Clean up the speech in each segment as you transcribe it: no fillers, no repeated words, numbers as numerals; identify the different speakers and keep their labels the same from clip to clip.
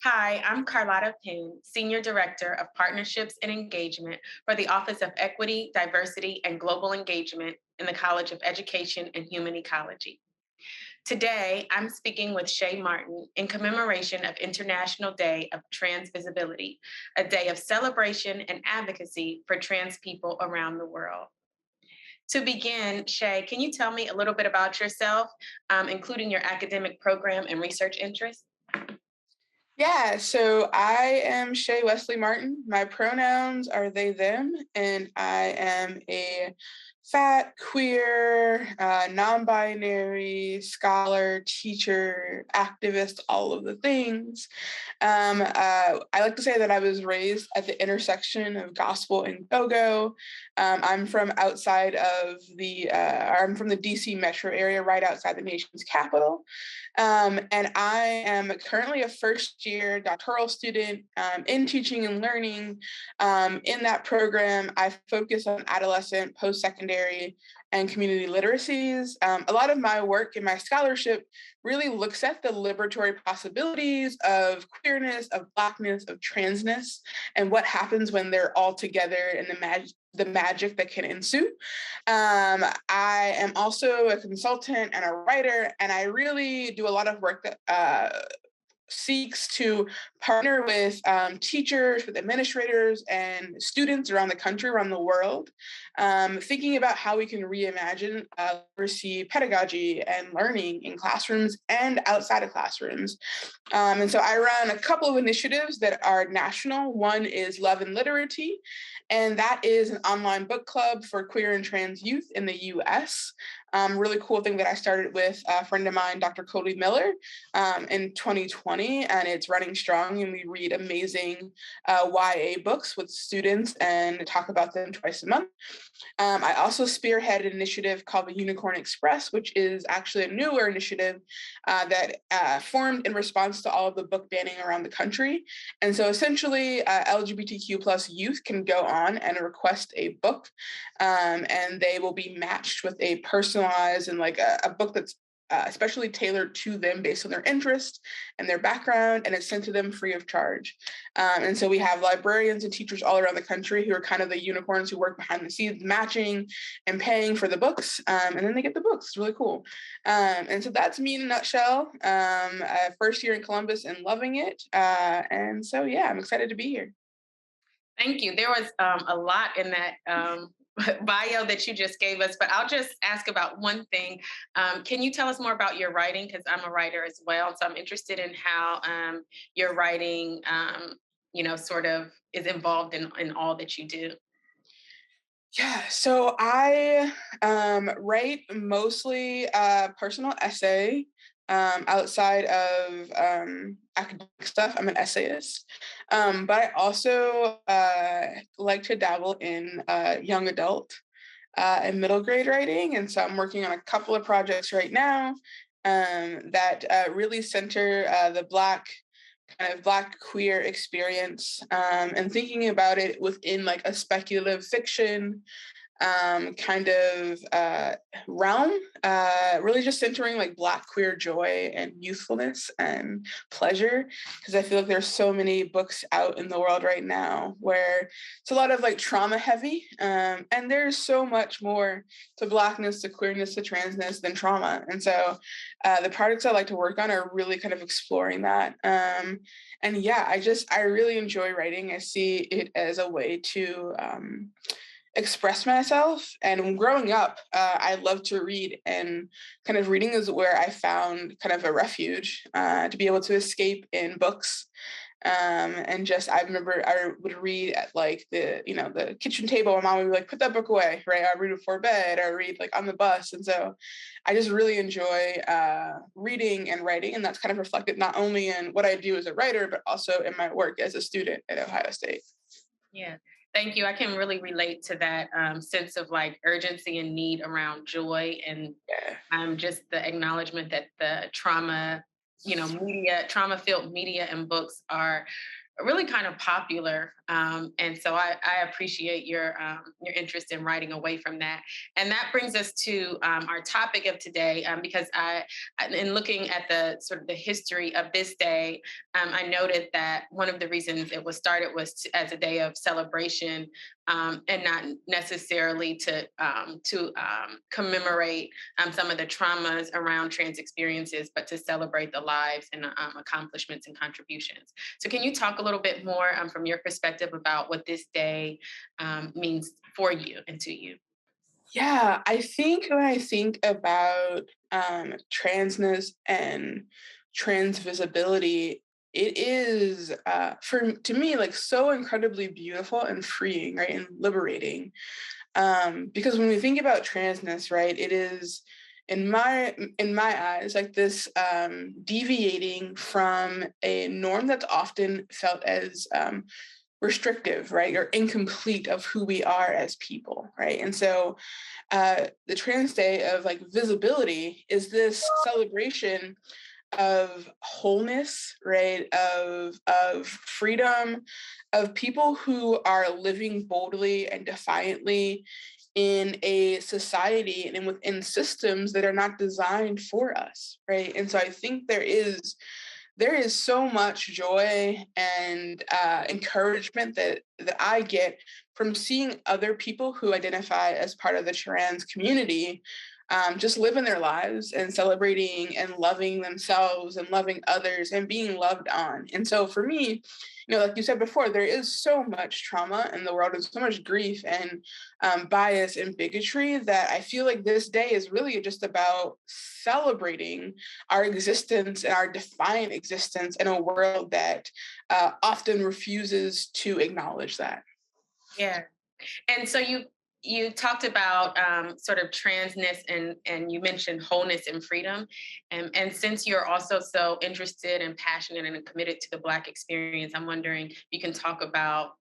Speaker 1: Hi, I'm Carlotta Payne, Senior Director of Partnerships and Engagement for the Office of Equity, Diversity, and Global Engagement in the College of Education and Human Ecology. Today, I'm speaking with Shea Martin in commemoration of International Day of Trans Visibility, a day of celebration and advocacy for trans people around the world. To begin, Shea, can you tell me a little bit about yourself, including your academic program and research interests?
Speaker 2: Yeah, so I am Shay Wesley Martin. My pronouns are they, them, and I am a fat, queer, non binary scholar, teacher, activist, all of the things. I like to say that I was raised at the intersection of gospel and go-go. I'm from outside of I'm from the DC metro area, right outside the nation's capital. And I am currently a first year doctoral student in teaching and learning. In that program, I focus on adolescent, post secondary, and community literacies. A lot of my work in my scholarship really looks at the liberatory possibilities of queerness, of Blackness, of transness, and what happens when they're all together and the magic that can ensue. I am also a consultant and a writer, and I really do a lot of work that seeks to partner with teachers, with administrators, and students around the country, around the world, thinking about how we can reimagine literacy pedagogy and learning in classrooms and outside of classrooms. And so I run a couple of initiatives that are national. One is Love and Literary, and that is an online book club for queer and trans youth in the US. Really cool thing that I started with a friend of mine, Dr. Cody Miller, in 2020, and it's running strong. And we read amazing YA books with students and talk about them twice a month. I also spearhead an initiative called the Unicorn Express, which is actually a newer initiative that formed in response to all of the book banning around the country. And so essentially, LGBTQ plus youth can go on and request a book, and they will be matched with a personalized and like a book that's especially tailored to them based on their interest and their background, and it's sent to them free of charge. And so we have librarians and teachers all around the country who are kind of the unicorns who work behind the scenes, matching and paying for the books, and then they get the books. It's really cool. And so that's me in a nutshell. First year in Columbus and loving it. And so, yeah, I'm excited to be here.
Speaker 1: Thank you. There was a lot in that bio that you just gave us, but I'll just ask about one thing. Can you tell us more about your writing? Because I'm a writer as well. So I'm interested in how your writing, sort of is involved in all that you do.
Speaker 2: Yeah, so I write mostly personal essay outside of academic stuff. I'm an essayist, but I also like to dabble in young adult and middle grade writing. And so I'm working on a couple of projects right now that really center the Black queer experience, and thinking about it within like a speculative fiction kind of realm, really just centering like Black queer joy and youthfulness and pleasure. Because I feel like there's so many books out in the world right now where it's a lot of like trauma heavy, and there's so much more to Blackness, to queerness, to transness than trauma. And so the projects I like to work on are really kind of exploring that. And yeah, I really enjoy writing. I see it as a way to express myself. And growing up, I loved to read, and kind of reading is where I found kind of a refuge to be able to escape in books. And just I remember I would read at like the kitchen table. My mom would be like, "Put that book away," right? I read before bed. I read like on the bus, and so I just really enjoy reading and writing, and that's kind of reflected not only in what I do as a writer, but also in my work as a student at Ohio State.
Speaker 1: Yeah. Thank you. I can really relate to that sense of like urgency and need around joy and
Speaker 2: Yeah.
Speaker 1: just the acknowledgement that the trauma, trauma filled media and books are really kind of popular. And so I appreciate your interest in writing away from that. And that brings us to our topic of today, because in looking at the sort of the history of this day, I noted that one of the reasons it was started was as a day of celebration, and not necessarily to commemorate some of the traumas around trans experiences, but to celebrate the lives and accomplishments and contributions. So, can you talk a little bit more from your perspective about what this day means for you and to you?
Speaker 2: Yeah, I think when I think about transness and trans visibility, it is for to me like so incredibly beautiful and freeing, right, and liberating. Because when we think about transness, right, it is in my eyes like this deviating from a norm that's often felt as restrictive, right, or incomplete of who we are as people, right? And so the Trans Day of like visibility is this celebration of wholeness, right? Of freedom, of people who are living boldly and defiantly in a society and within systems that are not designed for us, right? And so I think there is so much joy and encouragement that I get from seeing other people who identify as part of the trans community just living their lives and celebrating and loving themselves and loving others and being loved on. And so for me, like you said before, there is so much trauma in the world and so much grief and bias and bigotry that I feel like this day is really just about celebrating our existence and our defiant existence in a world that often refuses to acknowledge that.
Speaker 1: Yeah. And so you talked about sort of transness, and you mentioned wholeness and freedom, and since you're also so interested and passionate and committed to the Black experience, I'm wondering if you can talk about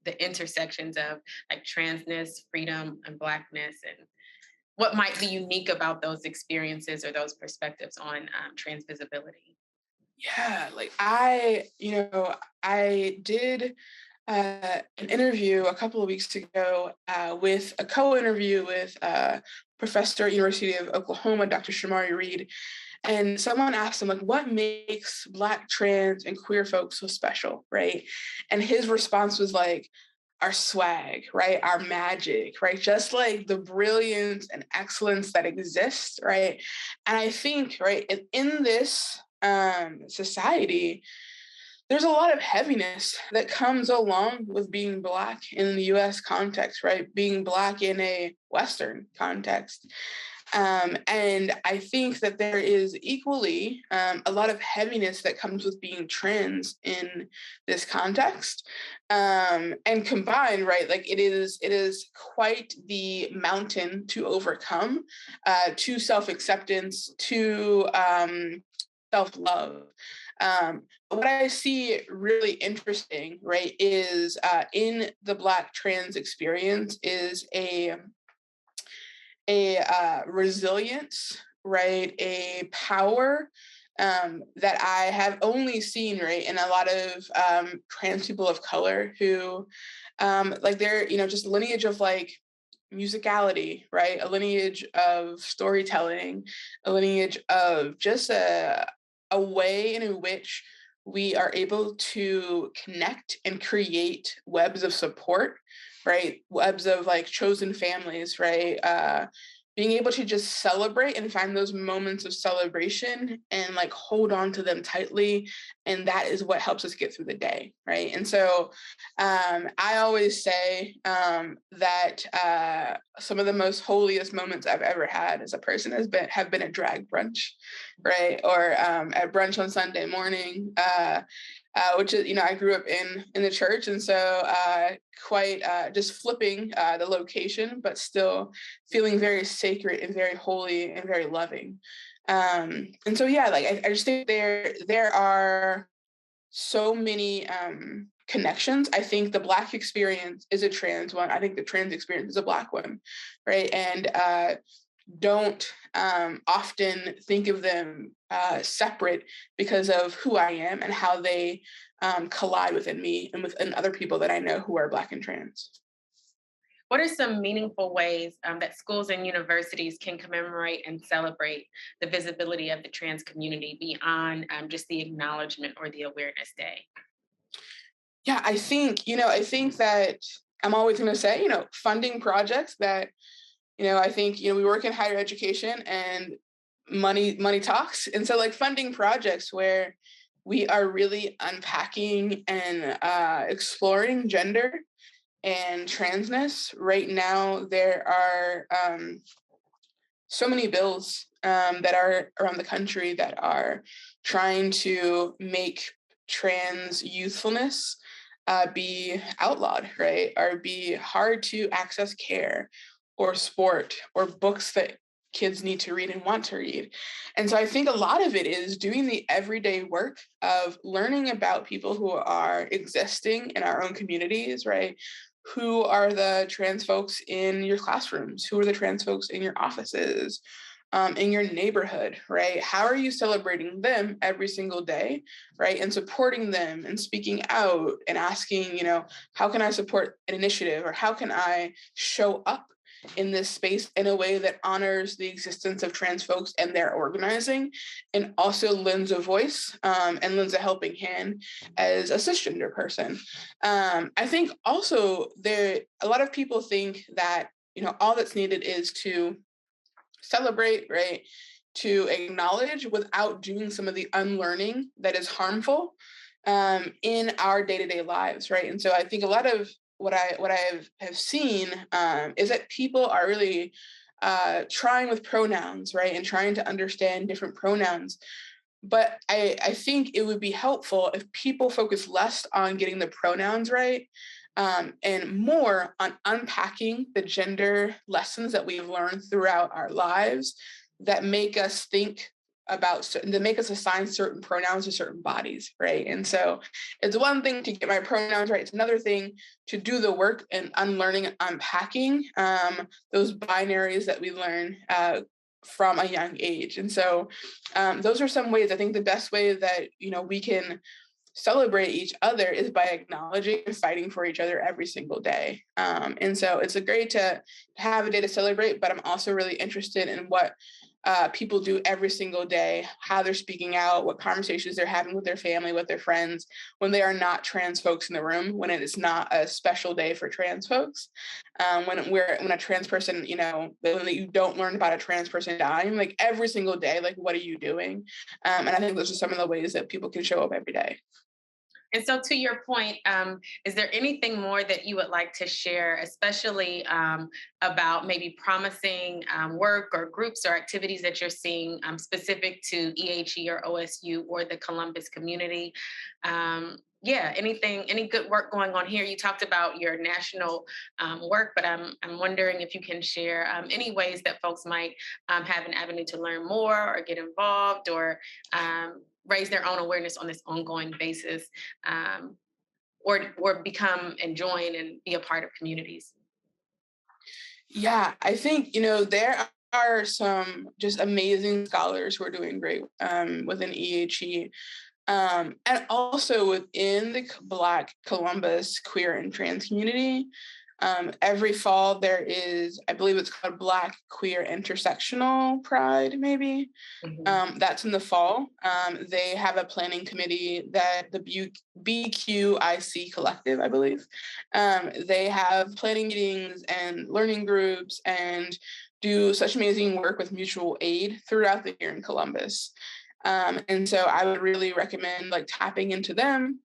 Speaker 1: the intersections of like transness, freedom, and Blackness, and what might be unique about those experiences or those perspectives on trans visibility.
Speaker 2: Yeah, like I did an interview a couple of weeks ago with a co-interview with professor at University of Oklahoma, Dr. Shamari Reed, and someone asked him like, "What makes Black, trans, and queer folks so special?" Right, and his response was like, "Our swag, right? Our magic, right? Just like the brilliance and excellence that exists, right?" And I think, right, in this society, there's a lot of heaviness that comes along with being Black in the US context, right? Being Black in a Western context. And I think that there is equally a lot of heaviness that comes with being trans in this context. And combined, right, like it is quite the mountain to overcome, to self-acceptance, to self-love. What I see really interesting, right, is in the Black trans experience is a resilience, right, a power that I have only seen, right, in a lot of trans people of color who, like, they're, just lineage of like musicality, right, a lineage of storytelling, a lineage of just a way in which we are able to connect and create webs of support, right? Webs of like chosen families, right? Being able to just celebrate and find those moments of celebration and like hold on to them tightly. And that is what helps us get through the day, right? And so I always say that some of the most holiest moments I've ever had as a person have been at drag brunch, right? Or at brunch on Sunday morning, which is, I grew up in the church. And so quite just flipping the location, but still feeling very sacred and very holy and very loving. And so, yeah, like I just think there are so many connections. I think the Black experience is a trans one. I think the trans experience is a Black one, right? And don't often think of them separate because of who I am and how they collide within me and within other people that I know who are Black and trans.
Speaker 1: What are some meaningful ways that schools and universities can commemorate and celebrate the visibility of the trans community beyond just the acknowledgement or the awareness day?
Speaker 2: Yeah, I think that I'm always going to say, funding projects that, I think, we work in higher education and money talks. And so like funding projects where we are really unpacking and exploring gender and transness. Right now, there are so many bills that are around the country that are trying to make trans youthfulness be outlawed, right? Or be hard to access care or sport or books that kids need to read and want to read. And so I think a lot of it is doing the everyday work of learning about people who are existing in our own communities, right? Who are the trans folks in your classrooms? Who are the trans folks in your offices, in your neighborhood, right? How are you celebrating them every single day, right? And supporting them and speaking out and asking, how can I support an initiative or how can I show up in this space in a way that honors the existence of trans folks and their organizing and also lends a voice and lends a helping hand as a cisgender person. I think also a lot of people think that, all that's needed is to celebrate, right? To acknowledge without doing some of the unlearning that is harmful in our day-to-day lives, right? And so I think a lot of what I have seen is that people are really trying with pronouns, right, and trying to understand different pronouns. But I think it would be helpful if people focus less on getting the pronouns right and more on unpacking the gender lessons that we've learned throughout our lives that make us think that make us assign certain pronouns to certain bodies, right? And so it's one thing to get my pronouns right. It's another thing to do the work and unlearning and unpacking those binaries that we learn from a young age. And so those are some ways. I think the best way that we can celebrate each other is by acknowledging and fighting for each other every single day. And so it's a great to have a day to celebrate, but I'm also really interested in what people do every single day, how they're speaking out, what conversations they're having with their family, with their friends, when they are not trans folks in the room, when it is not a special day for trans folks, when a trans person, when you don't learn about a trans person dying, like every single day, like what are you doing? And I think those are some of the ways that people can show up every day.
Speaker 1: And so, to your point, is there anything more that you would like to share, especially about maybe promising work or groups or activities that you're seeing specific to EHE or OSU or the Columbus community? Yeah, any good work going on here? You talked about your national work, but I'm wondering if you can share any ways that folks might have an avenue to learn more or get involved or raise their own awareness on this ongoing basis, um, or become and join and be a part of communities.
Speaker 2: Yeah, I think, there are some just amazing scholars who are doing great within EHE. And also within the Black Columbus queer and trans community. Every fall there is, I believe it's called Black Queer Intersectional Pride, maybe.
Speaker 1: Mhm.
Speaker 2: That's in the fall. They have a planning committee that the BQIC Collective, I believe. They have planning meetings and learning groups and do such amazing work with mutual aid throughout the year in Columbus. And so I would really recommend like tapping into them,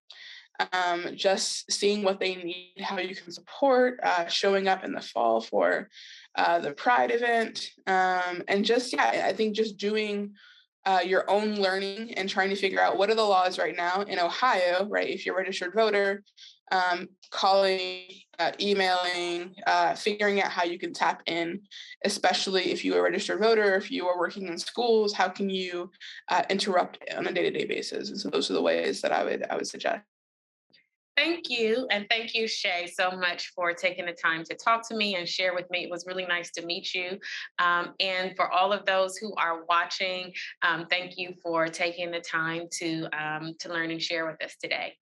Speaker 2: just seeing what they need, how you can support, showing up in the fall for the Pride event. And just, yeah, I think just doing your own learning and trying to figure out what are the laws right now in Ohio, right? If you're a registered voter, calling, emailing, figuring out how you can tap in, especially if you are a registered voter, if you are working in schools, how can you interrupt on a day-to-day basis? And so those are the ways that I would suggest.
Speaker 1: Thank you. And thank you, Shay, so much for taking the time to talk to me and share with me. It was really nice to meet you. And for all of those who are watching, thank you for taking the time to learn and share with us today.